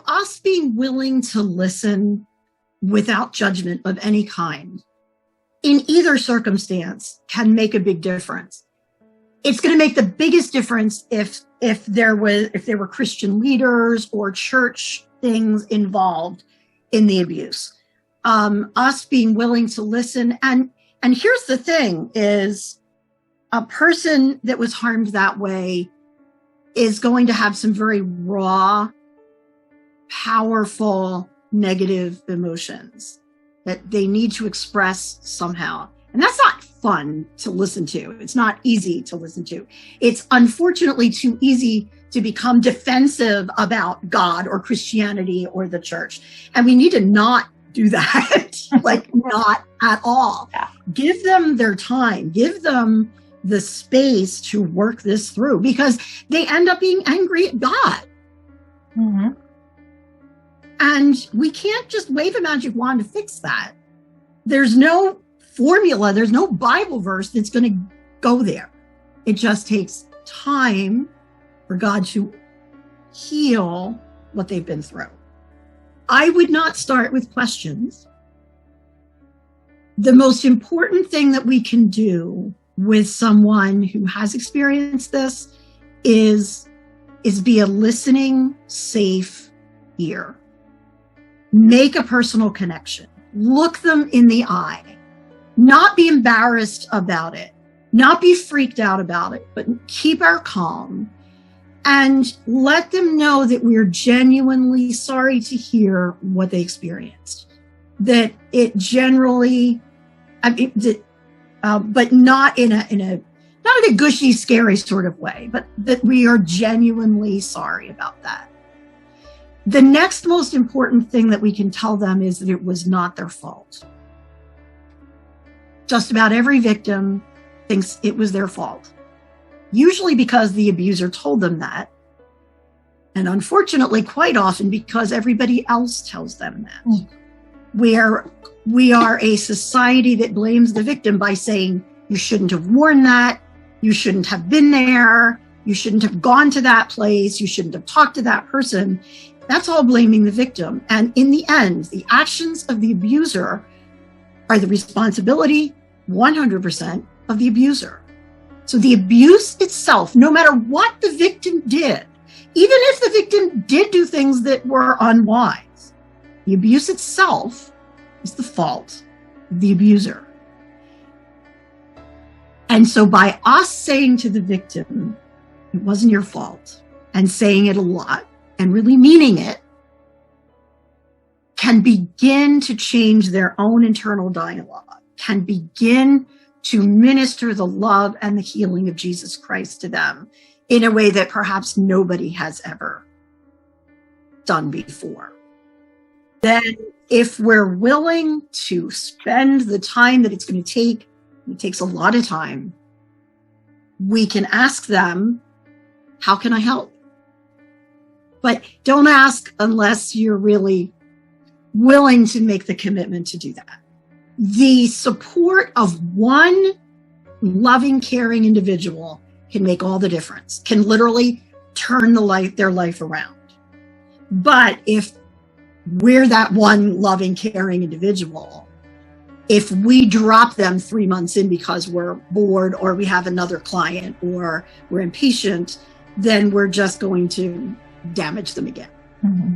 us being willing to listen without judgment of any kind in either circumstance can make a big difference. It's going to make the biggest difference if there were Christian leaders or church things involved in the abuse. Us being willing to listen. And here's the thing is a person that was harmed that way is going to have some very raw, powerful, negative emotions that they need to express somehow. And that's not fun to listen to. It's not easy to listen to. It's unfortunately too easy to become defensive about God or Christianity or the church. And we need to not do that, not at all. Yeah. Give them their time. Give them the space to work this through because they end up being angry at God. Mm-hmm. And we can't just wave a magic wand to fix that. There's no formula. There's no Bible verse that's going to go there. It just takes time for God to heal what they've been through. I would not start with questions. The most important thing that we can do with someone who has experienced this is be a listening, safe ear. Make a personal connection. Look them in the eye. Not be embarrassed about it. Not be freaked out about it, but keep our calm and let them know that we're genuinely sorry to hear what they experienced. That it generally, but not in a gushy, scary sort of way, but that we are genuinely sorry about that. The next most important thing that we can tell them is that it was not their fault. Just about every victim thinks it was their fault, usually because the abuser told them that. And unfortunately, quite often because everybody else tells them that. We are a society that blames the victim by saying, you shouldn't have worn that. You shouldn't have been there. You shouldn't have gone to that place. You shouldn't have talked to that person. That's all blaming the victim. And in the end, the actions of the abuser are the responsibility 100% of the abuser. So the abuse itself, no matter what the victim did, even if the victim did do things that were unwise, the abuse itself is the fault of the abuser. And so by us saying to the victim, it wasn't your fault, and saying it a lot, and really meaning it, can begin to change their own internal dialogue, can begin to minister the love and the healing of Jesus Christ to them in a way that perhaps nobody has ever done before. Then if we're willing to spend the time that it's going to take, it takes a lot of time, we can ask them, how can I help? But don't ask unless you're really willing to make the commitment to do that. The support of one loving, caring individual can make all the difference, can literally turn their life around. But if we're that one loving, caring individual, if we drop them 3 months in because we're bored or we have another client or we're impatient, then we're just going to damage them again. Mm-hmm.